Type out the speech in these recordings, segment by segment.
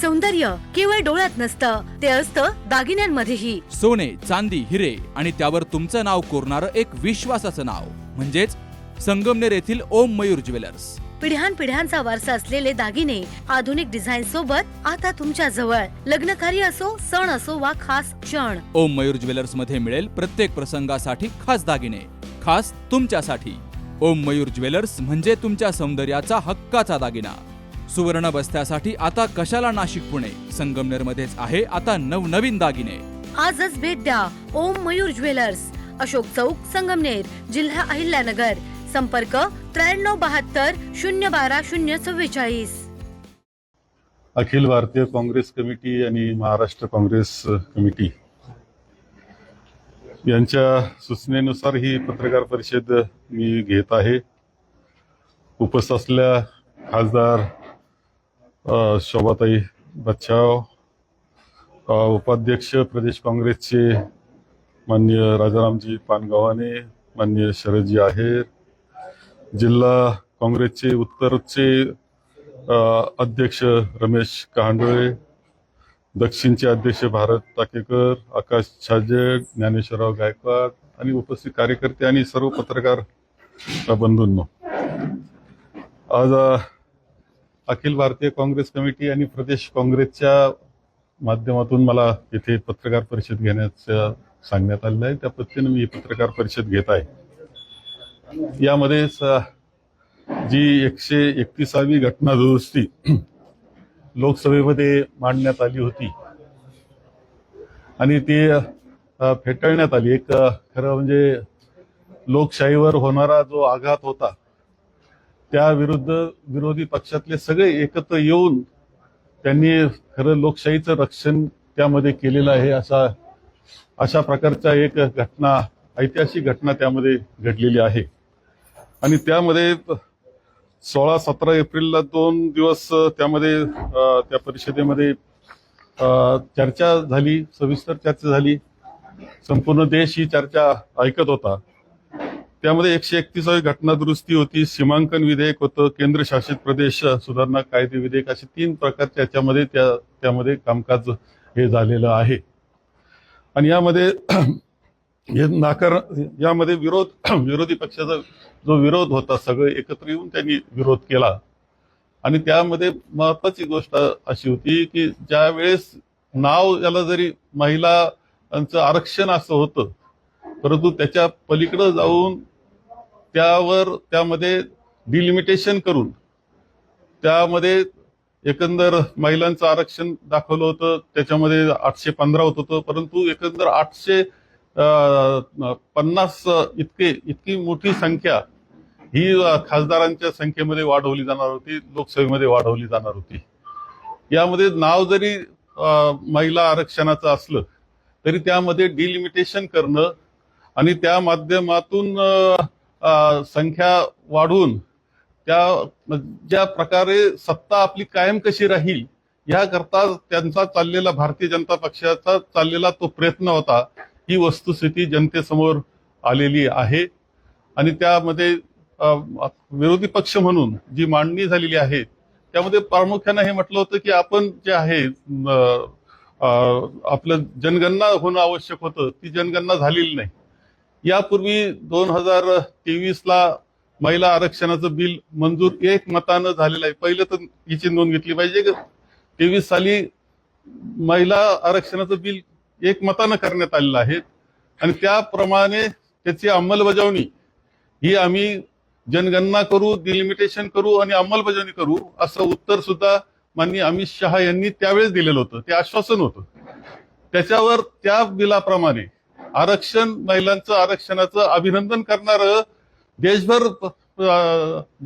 सौंदर्य केवळ डोळ्यात नसतं, ते असतं दागिन्यांमध्येही. सोने, चांदी, हिरे आणि त्यावर तुमचं नाव कोरणारं एक विश्वासाचं नाव म्हणजेच संगमनेर येथील ओम मयूर ज्वेलर्स. पिढ्यानपिढ्यांचा वारसा असलेले दागिने आधुनिक डिझाईन सोबत आता तुमच्या जवळ. लग्नकार्य असो, सण असो वा खास क्षण, ओम मयूर ज्वेलर्स मध्ये मिळेल प्रत्येक प्रसंगासाठी खास दागिने, खास तुमच्यासाठी. ओम मयूर ज्वेलर्स म्हणजे तुमच्या सौंदर्याचा हक्काचा दागिना. सुवर्ण बस्त्यासाठी आता कशाला नाशिक पुणे, संगमनेर मध्येच आहे आता नवनवीन दागिने. आजच भेट द्या ओम मयूर ज्वेलर्स, अशोक चौक, संगमनेर, जिल्हा अहिल्यानगर. संपर्क 9372 012 044. अखिल भारतीय काँग्रेस कमिटी आणि महाराष्ट्र काँग्रेस कमिटी यांच्या सूचनेनुसार ही पत्रकार परिषद मी घेत आहे. उपस्थित असलेल्या खासदार शोभाताई बच्छाव, उपाध्यक्ष प्रदेश काँग्रेसचे माननीय राजारामजी पानगावाने, माननीय शरदजी आहेर, जिल्हा काँग्रेसचे उत्तरचे अध्यक्ष रमेश कहांडोळे, दक्षिणचे अध्यक्ष भारत टाकेकर, आकाश छाजेड, ज्ञानेश्वरराव गायकवाड आणि उपस्थित कार्यकर्ते आणि सर्व पत्रकार बंधूंनो, आज अखिल भारतीय काँग्रेस कमिटी आणि प्रदेश काँग्रेसच्या माध्यमातून मला इथे पत्रकार परिषद घेण्याचं सांगण्यात आलेलं आहे. त्या पद्धतीने मी पत्रकार परिषद घेत आहे. यामध्ये जी 131वी घटना दुरुस्ती लोकसभेमध्ये मांडण्यात आली होती आणि ती फेटाळण्यात आली. एक खरं म्हणजे लोकशाहीवर होणारा जो आघात होता त्या विरुद्ध विरोधी पक्षातले सगळे एकत्र येऊन त्यांनी खरं लोकशाहीचं रक्षण त्यामध्ये केलेलं आहे. अशा प्रकारच्या एक घटना, ऐतिहासिक घटना त्यामध्ये घडलेली आहे. आणि त्यामध्ये 16-17 एप्रिलला 2 दिवस त्यामध्ये त्या परिषदेमध्ये चर्चा झाली, सविस्तर चर्चा झाली. संपूर्ण देश ही चर्चा ऐकत होता. त्यामध्ये 131वी घटना दुरुस्ती होती, सीमांकन विधेयक होतं, केंद्रशासित प्रदेश सुधारणा कायदे विधेयक, असे 3 प्रकारच्या याच्यामध्ये त्यामध्ये कामकाज हे झालेलं आहे. आणि यामध्ये विरोधी पक्षाचा जो विरोध होता, सगळे एकत्र येऊन त्यांनी विरोध केला. आणि त्यामध्ये महत्वाची गोष्ट अशी होती की ज्या वेळेस नाव याला जरी महिलांचं आरक्षण असं होतं, परंतु त्याच्या पलीकडे जाऊन त्यामध्ये डिलिमिटेशन करून त्यामध्ये एकंदर महिलांचं आरक्षण दाखवलं होतं. त्याच्यामध्ये 815 होत होतं, परंतु एकंदर 850 इतकी मोठी संख्या ही खासदारांच्या संख्येमध्ये वाढवली जाणार होती, लोकसभेमध्ये वाढवली जाणार होती. यामध्ये नाव जरी महिला आरक्षणाचं असलं तरी त्यामध्ये डिलिमिटेशन करणं आणि त्या माध्यमातून संख्या वाढवून ज्या प्रकारे सत्ता आपली कायम कशी राहील याकरता त्यांचा चाललेला, भारतीय जनता पक्षाचा चाललेला तो प्रयत्न होता. ही वस्तुस्थिती जनतेसमोर आलेली आहे. आणि त्यामध्ये विरोधी पक्ष म्हणून जी मांडणी झालेली आहे त्यामध्ये प्रामुख्याने हे म्हटलं होतं की आपण जे आहे आपलं जनगणना होणं आवश्यक होतं, ती जनगणना झालेली नाही. यापूर्वी 2023ला महिला आरक्षणाचं बिल मंजूर एकमतानं झालेलं आहे. पहिलं तर हिची नोंद घेतली पाहिजे की 23 साली महिला आरक्षणाचं बिल एकमतानं करण्यात आलेलं आहे. आणि त्याप्रमाणे त्याची अंमलबजावणी ही आम्ही जनगणना करू, डिलिमिटेशन करू आणि अंमलबजावणी करू असं उत्तर सुद्धा माननीय अमित शहा यांनी त्यावेळेस दिलेलं होतं. ते आश्वासन होतं. त्याच्यावर त्या बिलाप्रमाणे महिलांचं आरक्षणाचं अभिनंदन करणारं देशभर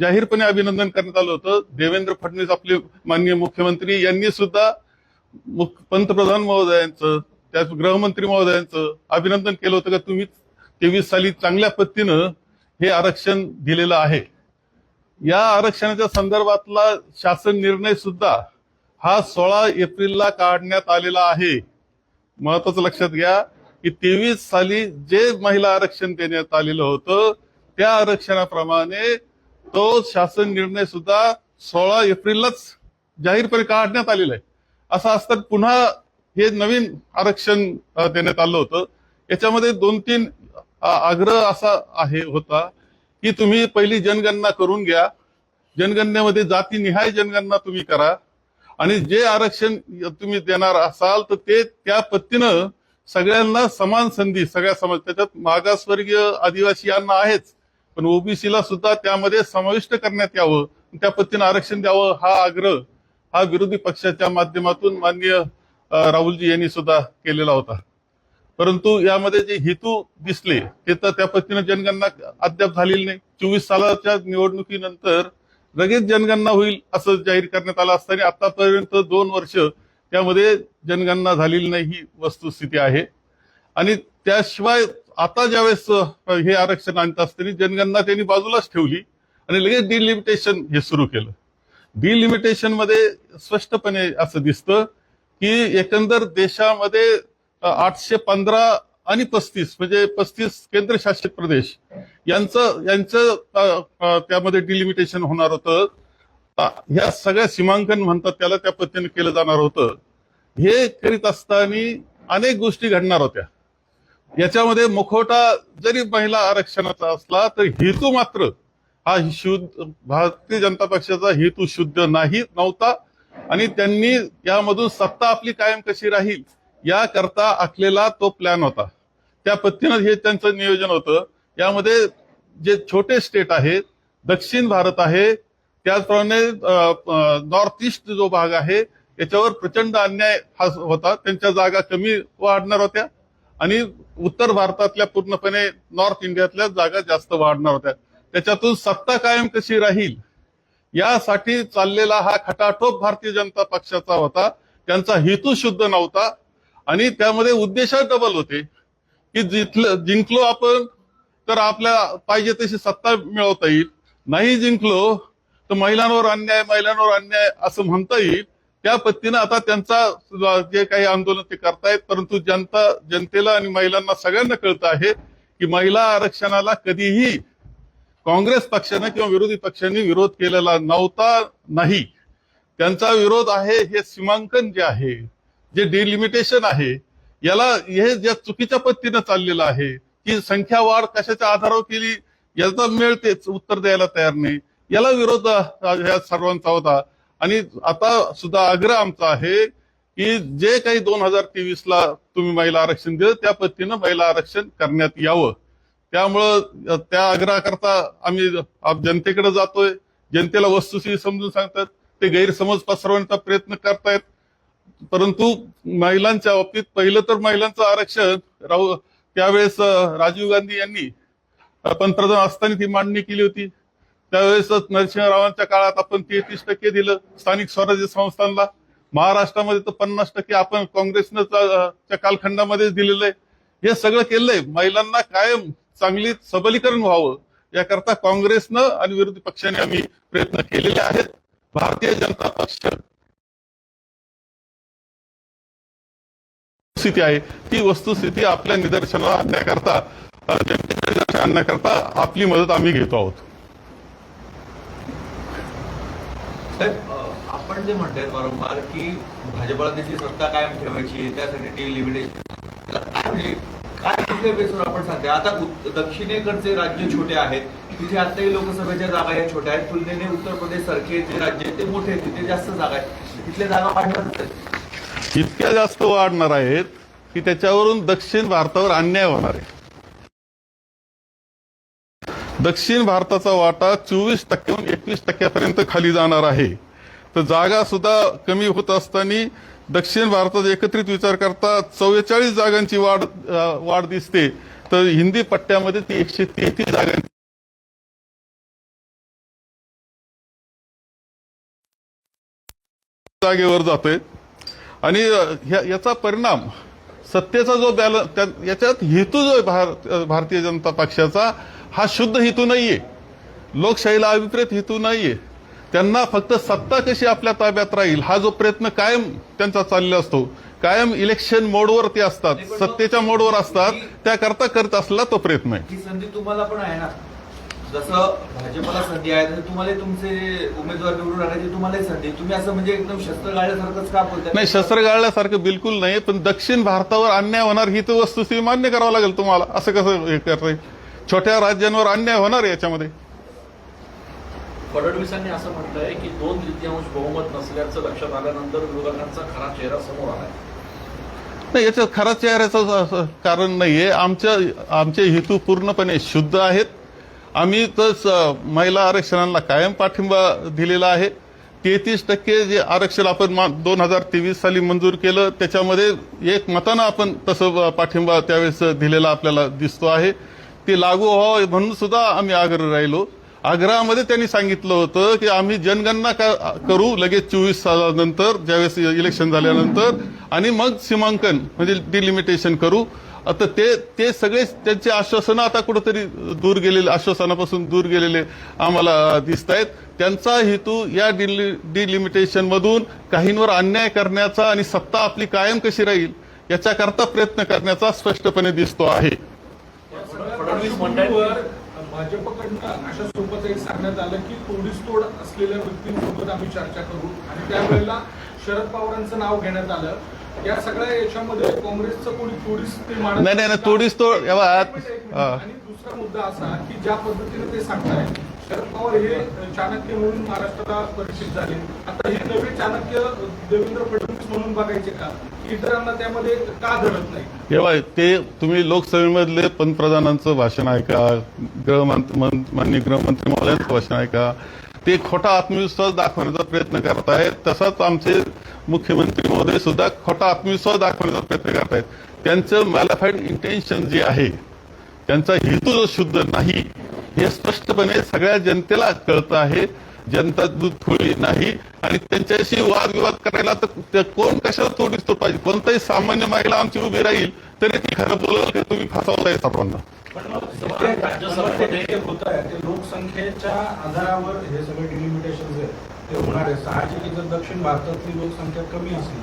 जाहीरपणे अभिनंदन करण्यात आलं होतं. देवेंद्र फडणवीस आपले माननीय मुख्यमंत्री यांनी सुद्धा पंतप्रधान महोदयांचं, त्याच गृहमंत्री महोदयांचं अभिनंदन केलं होतं की तुम्ही 23 साली चांगल्या पद्धतीनं हे आरक्षण दिलेलं आहे. या आरक्षणाच्या संदर्भातला शासन निर्णय सुद्धा हा 16 एप्रिलला काढण्यात आलेला आहे. महत्वाचं लक्षात घ्या की 23 साली जे महिला आरक्षण देण्यात आलेलं होतं त्या आरक्षणाप्रमाणे तो शासन निर्णय सुद्धा 16 एप्रिललाच जाहीरपणे काढण्यात आलेला आहे. असं असताना पुन्हा हे नवीन आरक्षण देण्यात आलं होतं. याच्यामध्ये 2-3 आग्रह असा होता की तुम्ही पहिली जनगणना करून घ्या, जनगणनेमध्ये जातीनिहाय जनगणना तुम्ही करा आणि जे आरक्षण तुम्ही देणार असाल तर ते त्या पद्धतीनं सगळ्यांना समान संधी, सगळ्या समाज, त्याच्यात मागासवर्गीय आदिवासी यांना आहेच, पण ओबीसीला सुद्धा त्यामध्ये समाविष्ट करण्यात यावं, त्या पद्धतीनं आरक्षण द्यावं हा आग्रह हा विरोधी पक्षाच्या माध्यमातून माननीय राहुलजी यांनी सुद्धा केलेला होता. परंतु यामध्ये जे हेतू दिसले ते तर त्या पद्धतीनं जनगणना अद्याप झालेली नाही. 24 सालाच्या निवडणुकीनंतर लगेच जनगणना होईल असं जाहीर करण्यात आलं असताना आतापर्यंत 2 वर्ष त्यामध्ये जनगणना झालेली नाही ही वस्तुस्थिती आहे. आणि त्याशिवाय आता ज्यावेळेस हे आरक्षण आणत असताना जनगणना त्यांनी बाजूलाच ठेवली आणि लगेच डिलिमिटेशन हे सुरू केलं. डिलिमिटेशन मध्ये स्पष्टपणे असं दिसतं की एकंदर देशामध्ये 815 आणि 35 म्हणजे 35 केंद्रशासित प्रदेश यांचं त्यामध्ये डिलिमिटेशन होणार होतं. ह्या सगळ्या सीमांकन म्हणतात त्याला, त्या पद्धतीने केलं जाणार होतं. हे करीत असताना अनेक गोष्टी घडणार होत्या. याच्यामध्ये मुखवटा जरी महिला आरक्षणाचा असला तर हेतू मात्र हा भारतीय जनता पक्षाचा हेतू शुद्ध नव्हता आणि त्यांनी यामधून सत्ता आपली कायम कशी राहील याकरता आखलेला तो प्लॅन होता. त्या पद्धतीनं हे त्यांचं नियोजन होतं. यामध्ये जे छोटे स्टेट आहेत, दक्षिण भारत आहे, त्याचप्रमाणे नॉर्थ ईस्ट जो भाग आहे याच्यावर प्रचंड अन्याय हा होता. त्यांच्या जागा कमी वाढणार होत्या आणि उत्तर भारतातल्या पूर्णपणे नॉर्थ इंडियातल्या जागा जास्त वाढणार होत्या. त्याच्यातून सत्ता कायम कशी राहील यासाठी चाललेला हा खटाटोप भारतीय जनता पक्षाचा होता. त्यांचा हेतू शुद्ध नव्हता आणि त्यामध्ये उद्देश डबल होते की जिंकलो आपण तर आपल्या पाहिजे तशी सत्ता मिळवता येईल, नाही जिंकलो तर महिलांवर अन्याय असं म्हणता येईल. त्या पद्धतीनं आता त्यांचा जे काही आंदोलन ते करतायत, परंतु जनतेला आणि महिलांना सगळ्यांना कळतं आहे की महिला आरक्षणाला कधीही काँग्रेस पक्षाने किंवा विरोधी पक्षांनी विरोध केलेला नाही. त्यांचा विरोध आहे हे सीमांकन जे आहे, जे डिलिमिटेशन आहे, याला हे ज्या चुकीच्या पद्धतीनं चाललेलं आहे की संख्या वाढ कशाच्या आधारावर केली याचा मिळतेच उत्तर द्यायला तयार नाही. याला विरोध ह्या सर्वांचा होता. आणि आता सुद्धा आग्रह आमचा आहे की जे काही 2023ला तुम्ही महिला आरक्षण दिलं त्या पद्धतीनं महिला आरक्षण करण्यात यावं. त्यामुळं त्या आग्रहाकरता आम्ही जनतेकडे जातोय. जनतेला वस्तुस्थिती समजून सांगतात, ते गैरसमज पसरवण्याचा प्रयत्न करतायत. परंतु महिलांच्या बाबतीत पहिलं तर महिलांचं आरक्षण त्यावेळेस राजीव गांधी यांनी पंतप्रधान असताना ती मांडणी केली होती. त्यावेळेस नरसिंहरावांच्या काळात आपण 33% दिलं स्थानिक स्वराज्य संस्थांना. महाराष्ट्रामध्ये तर 50% आपण काँग्रेसनं कालखंडामध्ये दिलेलं आहे. हे सगळं केलंय महिलांना कायम चांगली सबलीकरण व्हावं याकरता काँग्रेसनं आणि विरोधी पक्षाने आम्ही प्रयत्न केलेले आहेत. भारतीय जनता पक्ष स्थिती आहे ती वस्तुस्थिती आपल्या निदर्शनाला आणण्याकरता, जनतेच्या निदर्शनाला आणण्याकरता आपली मदत आम्ही घेतो आहोत. आपण जे म्हणताय वारंवार की भाजपला त्याची सत्ता कायम ठेवायची, त्यासाठी डिलिमिटेशन काय कुठल्या बेसवर आपण सांगते. आता दक्षिणेकडचे राज्य छोटे आहेत, तिथे आताही लोकसभेच्या जागा या छोट्या आहेत, तुलनेने उत्तर प्रदेश सारखे जे राज्य आहेत ते मोठे आहेत, तिथे जास्त जागा आहेत, तिथल्या जागा वाढणार इतक्या जास्त वाढणार आहेत की त्याच्यावरून दक्षिण भारतावर अन्याय होणार आहे. दक्षिण भारताचा वाटा 24%हून 21% खाली जाणार आहे. तर जागा सुद्धा कमी होत असताना दक्षिण भारतात एकत्रित विचार करता 44 जागांची वाढ दिसते. तर हिंदी पट्ट्यामध्ये ती 133 जागांची जागेवर जातोय. आणि याचा परिणाम सत्तेचा जो बॅलन्स, याच्यात हेतू जो भारतीय जनता पक्षाचा हा शुद्ध हेतू नाहीये, लोकशाहीला अभिप्रेत हेतू नाहीये. त्यांना फक्त सत्ता कशी आपल्या ताब्यात राहील हा जो प्रयत्न कायम त्यांचा चाललेला असतो. कायम इलेक्शन मोडवर ते असतात, सत्तेच्या मोडवर असतात, त्याकरता करत असलेला तो प्रयत्न आहे. ही संधी तुम्हाला पण आहे ना. जसं भाजपला संधी आहे तसं तुम्हाला तुमचे उमेदवार निवडून आणायची तुम्हालाही संधी, तुम्ही असं म्हणजे एकदम शस्त्र गाळल्यासारखंच का बोलताय? नाही, शस्त्र गाळल्यासारखं बिलकुल नाही, पण दक्षिण भारतावर अन्याय होणार ही तर वस्तुस्थिती मान्य करावं लागेल तुम्हाला. असं कसं हे करता येईल? छोट्या राज्यांवर अन्याय होणार आहे याच्यामध्ये. फडणवीसांनी असं म्हटलंय की 2/3 बहुमत नसल्याचं लक्षात आल्यानंतर विरोधकांचा खरा चेहरा समोर आलाय. नाही, याच्यात खरा चेहऱ्याचं असं कारण नाहीये. आमचे हेतू पूर्णपणे शुद्ध आहेत. आम्ही तर महिला आरक्षणाला कायम पाठिंबा दिलेला आहे. 33% जे आरक्षण आपण 2023 साली मंजूर केलं त्याच्यामध्ये एक मतानं आपण तसं पाठिंबा त्यावेळेस दिलेला आपल्याला दिसतो आहे. ते लागू व्हावं म्हणून सुद्धा आम्ही आग्रह राहिलो. आग्रहामध्ये त्यांनी सांगितलं होतं की आम्ही जनगणना करू लगेच 24 सालानंतर, ज्यावेळेस इलेक्शन झाल्यानंतर, आणि मग सीमांकन म्हणजे डिलिमिटेशन करू. आता ते सगळे त्यांचे आश्वासनं आता कुठंतरी दूर गेलेले, आश्वासनापासून दूर गेलेले आम्हाला दिसत आहेत. त्यांचा हेतू या डिलिमिटेशन मधून काहींवर अन्याय करण्याचा आणि सत्ता आपली कायम कशी राहील याच्याकरता प्रयत्न करण्याचा स्पष्टपणे दिसतो आहे. फडणवीस मंडळावर भाजपकडनं अशा स्वरूपाचं एक सांगण्यात आलं की तोडीसतोड असलेल्या व्यक्तींसोबत आम्ही चर्चा करू, आणि त्यावेळेला शरद पवारांचं नाव घेण्यात आलं. या सगळ्या याच्यामध्ये काँग्रेसचं कोणी तोडीस ते मानत नाही, तोडीसतोड आणि दुसरा मुद्दा असा की ज्या पद्धतीने ते सांगताय शरद पवार हे चाणक्य म्हणून महाराष्ट्राला परिचित झाले, आता हे नवे चाणक्य देवेंद्र फडणवीस म्हणून बघायचे का? इतरांना त्यामध्ये का धरत नाही? तेव्हा ते तुम्ही लोकसभेमधले पंतप्रधानांचं भाषण ऐका, माननीय गृहमंत्री महोदयांचं भाषण ऐका. ते खोटा आत्मविश्वास दाखवण्याचा प्रयत्न करतायत. तसाच आमचे मुख्यमंत्री महोदय सुद्धा खोटा आत्मविश्वास दाखवण्याचा प्रयत्न करतायत. त्यांचं मॅलिफाईड इंटेन्शन जे आहे, त्यांचा हेतू जो शुद्ध नाही हे स्पष्टपणे सगळ्या जनतेला कळतं आहे. जनता दूध खुळी नाही, आणि त्यांच्याशी वादविवाद करायला तर कोण कशाला तोडीसतोड पाहिजे. कोणताही सामान्य महिला आमची उभी राहील तरी ती खरं बोलवलं की तुम्ही फसवताय सर्वांना. राज्यसभेमध्ये ते होत आहे ते लोकसंख्येच्या आधारावर हे सगळे डिलिमिटेशन जे ते होणार आहे. साहजिक जर दक्षिण भारतातली लोकसंख्या कमी असली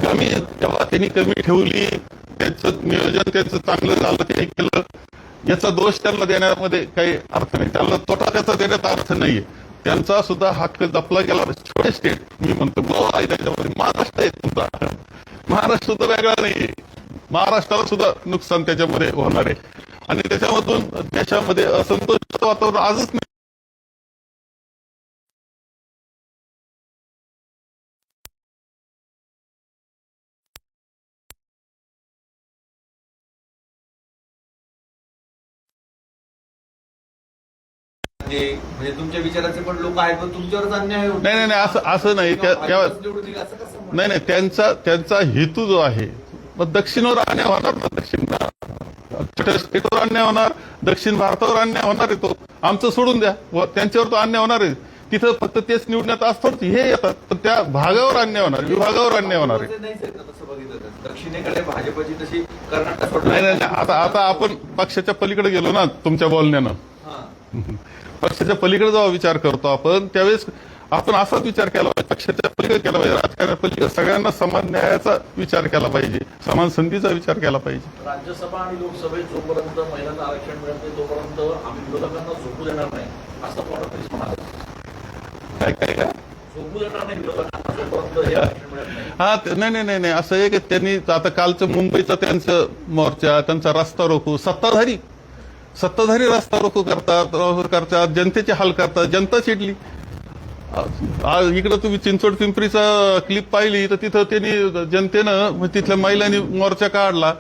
कमी, तेव्हा त्यांनी कमी ठेवली, त्यांचं नियोजन त्यांचं चांगलं झालं, ते केलं, याचा दोष त्यांना देण्यामध्ये काही अर्थ नाही. त्यांना तोटा त्याचा देण्यात अर्थ नाहीये. त्यांचा सुद्धा हक्क जपला गेला. छोटे स्टेट मी म्हणतो गोवा आहे, त्याच्यामध्ये महाराष्ट्र आहे सुद्धा. महाराष्ट्र सुद्धा वेगळा नाहीये. महाराष्ट्राला सुद्धा नुकसान त्याच्यामध्ये होणार आहे, आणि त्याच्यामधून देशामध्ये असंतोषाचं वातावरण आजच नाही. म्हणजे तुमच्या विचाराचे पण लोक आहेत, पण तुमच्यावरच अन्याय होतो. नाही, असं नाही. नाही, त्यांचा हेतू जो आहे, मग दक्षिणवर अन्याय होणार ना, छोट्या स्टेटवर अन्याय होणार, दक्षिण भारतावर अन्याय होणार आहे. तो आमचं सोडून द्या, त्यांच्यावर तो अन्याय होणार आहे. तिथं फक्त तेच निवडण्यात असतात, हे येतात, पण त्या भागावर अन्याय होणार, विभागावर अन्याय होणार आहे. तसं बघितलं तर दक्षिणेकडे भाजपची तशी कर्नाटक नाही, आता आपण पक्षाच्या पलीकडे गेलो ना तुमच्या बोलण्यानं. पक्षाच्या पलीकडे जेव्हा विचार करतो आपण, त्यावेळेस आपण असाच विचार केला पाहिजे, पक्षाच्या पलीकडे केला पाहिजे, राजकारणापलीकडे सगळ्यांना समान न्यायाचा विचार केला पाहिजे, समान संधीचा विचार केला पाहिजे. राज्यसभा आणि लोकसभेत जोपर्यंत महिलांना आरक्षण मिळत नाही तोपर्यंत आम्ही विरोधकांना झोपू देणार नाही असं फडणवीस म्हणाले. काय झोपू देणार नाही विरोधकांना जोपर्यंत हे आरक्षण मिळत नाही. नाही, असं आहे की त्यांनी आता कालचं मुंबईचा त्यांचं मोर्चा, त्यांचा रस्ता रोको, सत्ताधारी रस्ता रोको करतात, जनतेचे हाल करतात, जनता चिडली. इकडं तुम्ही चिंचवड पिंपरीचा क्लिप पाहिली तर तिथं त्यांनी जनतेनं, तिथल्या महिलांनी मोर्चा काढला,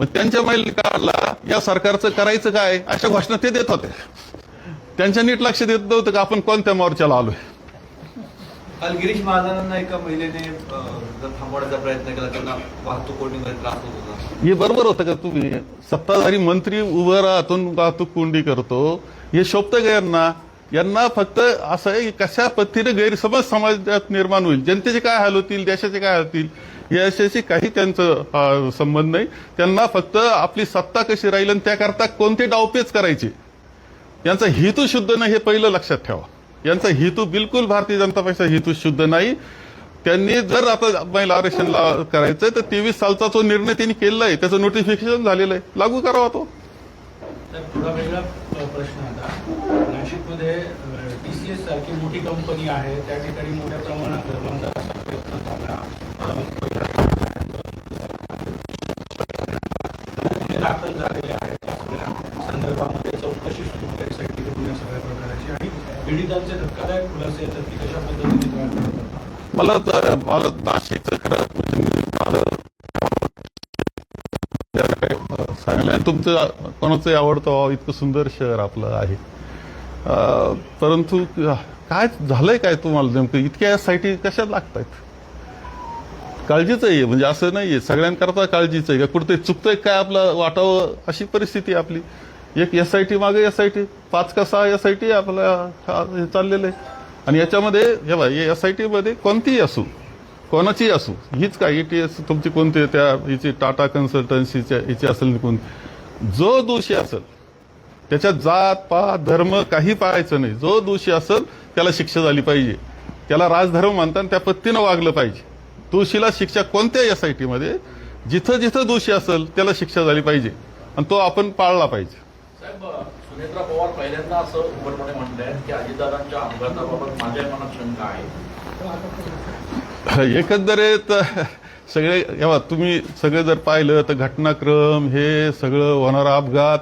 त्यांच्या महिलांनी काढला. या सरकारचं करायचं काय अशा घोषणा ते देत होते. त्यांच्या नीट लक्ष देत नव्हतं का आपण कोणत्या मोर्चाला आलोय. काल गिरीश महाजनांना एका महिलेने जर थांबवण्याचा प्रयत्न केला, त्यांना वाहतूक कोंडीमध्ये त्रास होत होता. हे बरोबर होतं का? तुम्ही सत्ताधारी मंत्री उभं राहून वाहतूक कोंडी करतो, हे शोभतं का यांना? फक्त असं आहे की कशा पद्धतीने गैरसमज समाजात निर्माण होईल, जनतेचे काय हाल होतील, देशाचे काय हाल होतील, याच्याशी काही त्यांचं संबंध नाही. त्यांना फक्त आपली सत्ता कशी राहील आणि त्याकरता कोणते डावपेच करायचे, यांचा हेतू शुद्ध नाही, हे पहिलं लक्षात ठेवा. यांचा हेतू बिलकुल भारतीय जनता पक्षाचा हेतू शुद्ध नाही. त्यांनी जर आता महिला आरक्षणला करायचंय तर 23 सालचा जो निर्णय त्यांनी केलेला आहे त्याचं नोटिफिकेशन झालेलं आहे, लागू करावा तो. थोडा वेगळा प्रश्न आता नाशिकमध्ये TCS सारखी मोठी कंपनी आहे, त्या ठिकाणी मोठ्या प्रमाणात धर्मांतराचा प्रयत्न झाला, दाखल झालेले आहेत त्या सगळ्या संदर्भामध्ये चौकशी सुरू आहे SIT कडून या सगळ्या प्रकाराची, आणि पीडितांचे धक्कादायक खुलासे येतात की कशा पद्धतीने तयार करतात. मला नाशिकचं खरं सांगलं तुमचं कोणाचंही आवडतं व्हावं इतकं सुंदर शहर आपलं आहे. परंतु काय झालंय काय तुम्हाला नेमकं इतक्या SIT कशा लागतायत? काळजीच आहे म्हणजे असं नाहीये सगळ्यांकरता काळजीच आहे का कुठेतरी चुकतंय काय आपलं वाटावं अशी परिस्थिती आहे आपली. एक SIT मागे SIT 5 का 6 SIT आपल्या चाललेलं आहे आणि याच्यामध्ये हे बघा हे SIT मध्ये कोणतीही असू कोणाचीही असू हीच काय ETS तुमची कोणती त्या हिची टाटा कन्सल्टन्सीच्या हिची असेल कोणती जो दोषी असेल त्याच्या जात पात धर्म काही पाहायचं नाही. जो दोषी असेल त्याला शिक्षा झाली पाहिजे. त्याला राजधर्म म्हणतात त्या पद्धतीनं वागलं पाहिजे. दोषीला शिक्षा कोणत्याही SIT मध्ये जिथं जिथं दोषी असेल त्याला शिक्षा झाली पाहिजे आणि तो आपण पाळला पाहिजे. साहेब, सुनेत्रा पवार पहिल्यांदा असं उघडपणे म्हणतायत की अजितदादांच्या अपघाताबाबत माझ्या मनात शंका आहे. एकंदरीत सगळे जेव्हा तुम्ही सगळे जर पाहिलं तर घटनाक्रम हे सगळं होणारा अपघात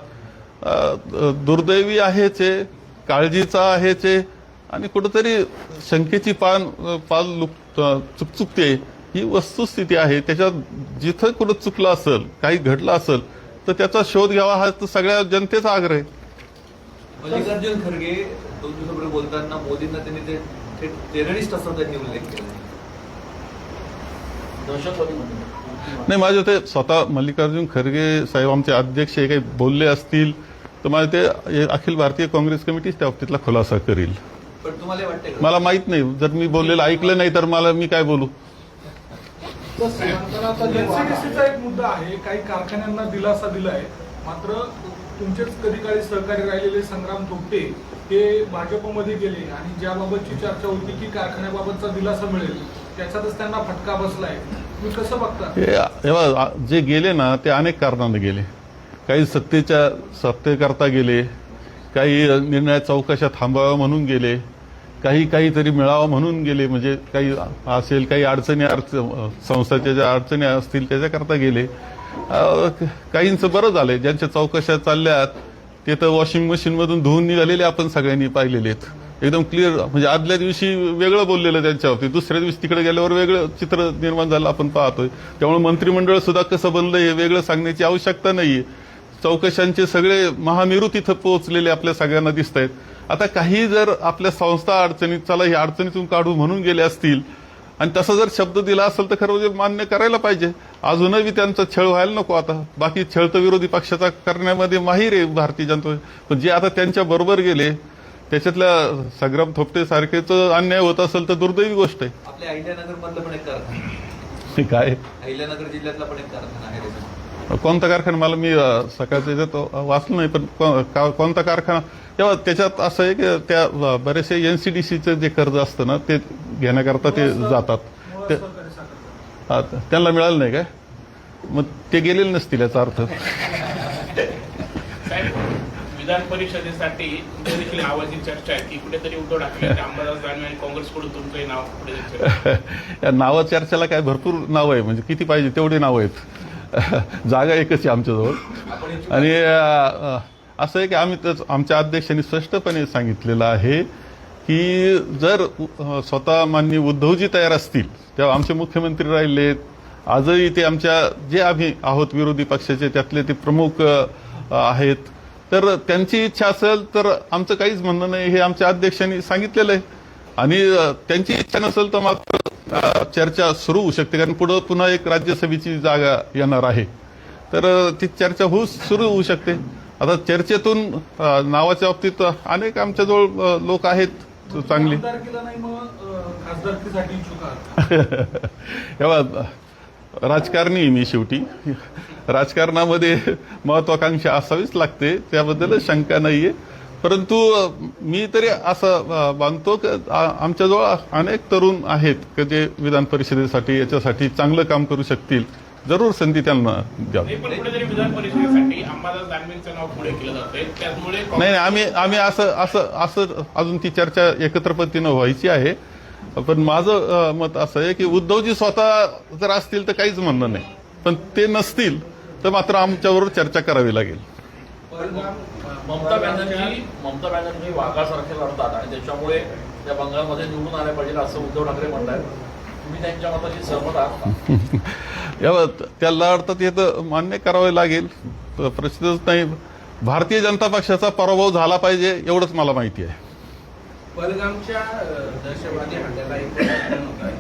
दुर्दैवी आहेच आहे, काळजीचा आहेच आहे आणि कुठंतरी शंकेची पाल चुकचुकते ही वस्तुस्थिती आहे. त्याच्यात जिथं कुठं चुकलं असेल काही घडलं असेल तर त्याचा शोध घ्यावा हा तर सगळ्या जनतेचा आग्रह आहे. मल्लिकार्जुन खरगे 2 दिवसापूर्वी बोलताना मोदींना त्यांनी ते टेररिस्ट असं त्यांनी उल्लेख केला. दहशतवादी म्हणून नाही माझे ते स्वतः मल्लिकार्जुन खरगे साहेब आमचे अध्यक्ष हे काही बोलले असतील तर माझे ते अखिल भारतीय काँग्रेस कमिटीच त्या बाबतीतला खुलासा करील. पण तुम्हाला वाटतं का मला माहित नाही जर मी बोललेलं ऐकलं नाही तर मी काय बोलू. तर आता NCDCचा एक मुद्दा आहे, काही कारखान्यांना दिलासा दिलाय, मात्र तुमचेच कधी काळी सहकारी राहिलेले संग्राम थोपटे हे भाजपमध्ये गेले आणि ज्याबाबतची चर्चा होती की कारखान्याबाबतचा दिलासा मिळेल त्याच्यातच त्यांना फटका बसलाय. तुम्ही कसं बघता? जे गेले ना ते अनेक कारणाने गेले. काही सत्तेकरता गेले, काही निर्णय चौकशा थांबाव्या म्हणून गेले, काहीतरी मिळावं म्हणून गेले, म्हणजे काही असेल काही संस्थाच्या ज्या अडचणी असतील त्याच्याकरता गेले. काहींचं बरं झालंय ज्यांच्या चौकशा चालल्यात ते तर वॉशिंग मशीनमधून धुवून निघालेले आपण सगळ्यांनी पाहिलेले आहेत. एकदम क्लिअर म्हणजे आदल्या दिवशी वेगळं बोललेलं त्यांच्यावरती, दुसऱ्या दिवसी तिकडे गेल्यावर वेगळं चित्र निर्माण झालं आपण पाहतोय. त्यामुळे मंत्रिमंडळ सुद्धा कसं बनलं हे वेगळं सांगण्याची आवश्यकता नाहीये. चौकशांचे सगळे महामेरू तिथं पोहोचलेले आपल्या सगळ्यांना दिसत आहेत. आता काही जर आपल्या संस्था अडचणीत चला ही अडचणीतून काढू म्हणून गेले असतील आणि तसा जर शब्द दिला असेल तर खरं म्हणजे मान्य करायला पाहिजे. अजूनही त्यांचा छळ व्हायला नको. आता बाकी छळ तर विरोधी पक्षाचा करण्यामध्ये माहीर आहे भारतीय जनता, पण जे आता त्यांच्या बरोबर गेले त्याच्यातल्या संग्राम थोपटे सारखेच अन्याय होत असेल तर दुर्दैवी गोष्ट आहे. आपल्या अहिल्यानगर मधलं पण एक कारखाना काय अहिल्यानगर जिल्ह्यातला पण एक कारखाना आहे त्याचा. कोणता कारखाना मला मी सकाळच्या याच्यात वाचलं नाही, पण कोणता कारखाना तेव्हा त्याच्यात असं आहे की त्या बरेचसे NCDCचं जे कर्ज असतं ना ते घेण्याकरता ते जातात. त्यांना मिळालं नाही काय मग ते गेलेले नसतील याचा अर्थ. विधान परिषदेसाठी देखील आवाजी चर्चा आहे की कुठेतरी उद्धव ठाकरे अंबादास दानवे आणि काँग्रेसकडून तुमचंही नाव पुढे या नावा चर्चेला काय भरपूर नावं आहे म्हणजे किती पाहिजे तेवढी नावं आहेत. जागा एकच आहे आमच्याजवळ. आणि असं आहे की आम्ही आमच्या अध्यक्षांनी स्पष्टपणे सांगितलेलं आहे की जर स्वतः माननीय उद्धवजी तयार असतील तेव्हा आमचे मुख्यमंत्री राहिलेत आजही ते आमच्या जे आम्ही आहोत विरोधी पक्षाचे त्यातले ते प्रमुख आहेत तर त्यांची इच्छा असेल तर आमचं काहीच म्हणणं नाही हे आमच्या अध्यक्षांनी सांगितलेलं आहे. आणि त्यांची इच्छा नसेल तर मात्र चर्चा सुरू होऊ शकते कारण पुढं पुन्हा एक राज्यसभेची जागा येणार आहे तर ती चर्चा सुरू होऊ शकते. आता चर्चेतून नावाच्या बाबतीत अनेक आमच्याजवळ लोक आहेत चांगली. राजकारणी मी शेवटी राजकारणामध्ये महत्वाकांक्षा असावीच लागते त्याबद्दल शंका नाहीये. परंतु मी तरी असं मानतो की आमच्याजवळ अनेक तरुण आहेत की जे विधान परिषदेसाठी याच्यासाठी चांगलं काम करू शकतील जरूर संधी त्यांना द्यावी. नाही, पण कुठेतरी विधान परिषदेसाठी अंबादास दानवेंचं नाव पुढे केलं जातंय, त्यामुळे नाही आम्ही असं अजून ती चर्चा एकत्र पद्धतीनं व्हायची आहे. पण माझं मत असं आहे की उद्धवजी स्वतः जर असतील तर काहीच म्हणणं नाही, पण ते नसतील तर मात्र आमच्याबरोबर चर्चा करावी लागेल. ममता बॅनर्जी वाघासारखे लढतात आणि त्याच्यामुळे त्या बंगालमध्ये निवडून आल्या पाहिजे असं उद्धव ठाकरे म्हणतात. तुम्ही त्यांच्या मताशी सहमत आहात? त्या लढतात हे तर मान्य करावे लागेल, प्रश्नच नाही. भारतीय जनता पक्षाचा पराभव झाला पाहिजे एवढंच मला माहिती आहे. पहलगामच्या दहशतवादी हल्ल्याला एक कारण होत आहे.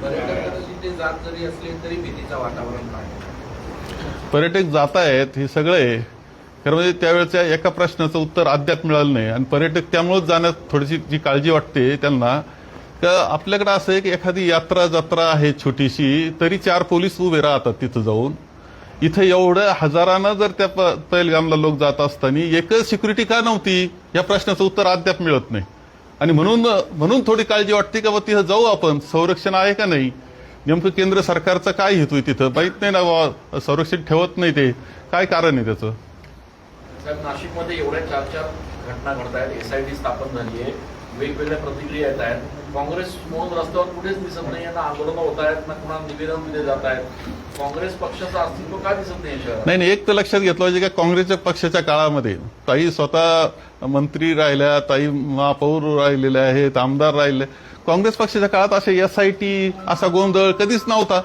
पर्यटकांना तिथे जात जरी असले तरी भीतीचं वातावरण आहे. पर्यटक जात आहेत हे सगळे खरं म्हणजे त्यावेळेच्या एका प्रश्नाचं उत्तर अद्याप मिळालं नाही आणि पर्यटक त्यामुळेच जाण्यात थोडीशी जी काळजी वाटते त्यांना, तर आपल्याकडे असं आहे की एखादी यात्रा जत्रा आहे छोटीशी तरी 4 पोलीस उभे राहतात तिथं जाऊन. इथं एवढ्या हजारानं जर त्या पहलगामला लोक जात असताना एकच सिक्युरिटी का नव्हती या प्रश्नाचं उत्तर अद्याप मिळत नाही. आणि म्हणून थोडी काळजी वाटते का तिथं जाऊ आपण, संरक्षण आहे का नाही, नेमकं केंद्र सरकारचा काय हेतू आहे तिथं माहित नाही ना बाबा, संरक्षण ठेवत नाही ते काय कारण आहे त्याचं. साहेब, नाशिकमध्ये एवढ्या 4 घटना घडत आहेत, SIT स्थापन झाली आहे, वेगवेगळ्या प्रतिक्रिया येत आहेत. काँग्रेस म्हणून रस्त्यावर कुठेच दिसत नाही, ना आंदोलनं होत आहेत, ना कुणा निवेदन दिले जात आहेत. काँग्रेस पक्षाचं अस्तित्व का दिसत नाही शहरात? नाही एक तर लक्षात घेतलं पाहिजे का काँग्रेसच्या पक्षाच्या काळामध्ये ताई स्वतः मंत्री राहिल्या, ताई महापौर राहिलेल्या आहेत, आमदार राहिले. काँग्रेस पक्षाच्या काळात असे SIT असा गोंधळ कधीच नव्हता.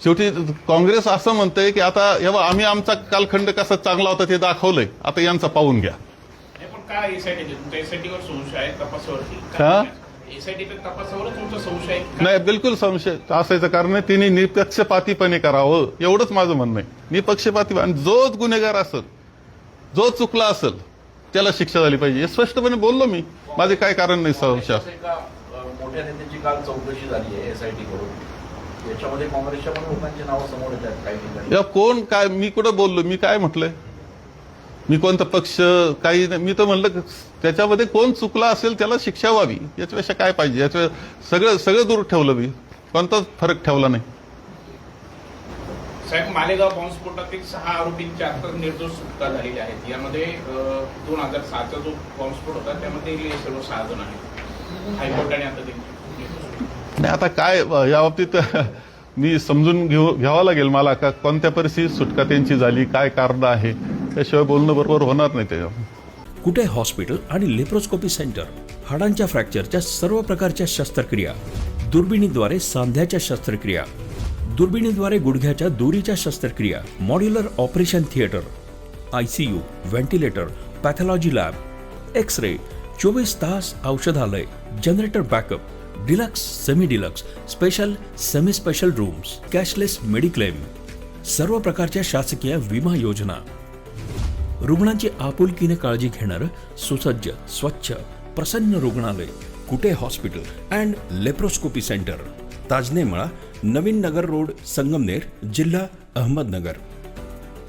शेवटी काँग्रेस असं म्हणतंय की आता आम्ही आमचा कालखंड कसा चांगला होता ते दाखवलंय, आता यांचा पाहून घ्या. पण काय एसआयटीवर संशय आहे तपासावरती? हा? एसआयटीच्या तपासावरच तुमचा संशय आहे? नाही बिलकुल संशय असायचं कारण नाही. तिने निपक्षपातीपणे करावं एवढंच माझं म्हणणं आहे. निपक्षपाती आणि जोच गुन्हेगार असेल, जो चुकला असेल त्याला शिक्षा झाली पाहिजे हे स्पष्टपणे बोललो मी. माझे काय कारण नाही संशय. एका मोठ्या नेत्याची काल चौकशी झाली आहे SIT कडून, याच्यामध्ये काँग्रेसच्या पण लोकांची नावं समोर येत आहेत काही ठिकाणी. कोण काय मी कुठं बोललो, मी काय म्हटलंय, मी कोणता पक्ष काही नाही. मी तर म्हणलं त्याच्यामध्ये कोण चुकला असेल त्याला शिक्षा व्हावी, याच्यापेक्षा काय पाहिजे. याच्या सगळं दूर ठेवलं मी, कोणताच फरक ठेवला नाही. साहेब, मालेगाव बॉम्बस्फोटातील 6 आरोपींची आता निर्दोष सुटका झालेली आहेत. यामध्ये 2007चा जो बॉम्बस्फोट होता त्यामध्ये सर्व 6 जण आहेत. हायकोर्टाने आता नाही आता काय या बाबतीत मी समजून घ्यावं लागेल मला का कोणत्या परिस्थितीत सुटका त्यांची झाली, काय कारण आहे, त्याशिवाय बोलणं बरोबर होणार नाही. ते कुठे हॉस्पिटल आणि लेप्रोस्कोपी सेंटर, हाडांच्या फ्रॅक्चरच्या सर्व प्रकारच्या शस्त्रक्रिया, दुर्बिणीद्वारे सांध्याच्या शस्त्रक्रिया, दुर्बिणीद्वारे गुडघ्याच्या दोरीच्या शस्त्रक्रिया, modular operation theatre, ICU, ventilator, pathology lab, x ray, 24 तास औषधालय, generator backup, deluxe, semi deluxe, special, semi special rooms, cashless mediclaim, सर्व प्रकारच्या शासकीय विमा योजना, रुग्णांची आपुलकीने काळजी घेणारं सुसज्ज, स्वच्छ, प्रसन्न रुग्णालय, Kute hospital and laparoscopy centre, Tajne Mala, Navin Nagar road, Sangamner, जिल्हा अहमदनगर.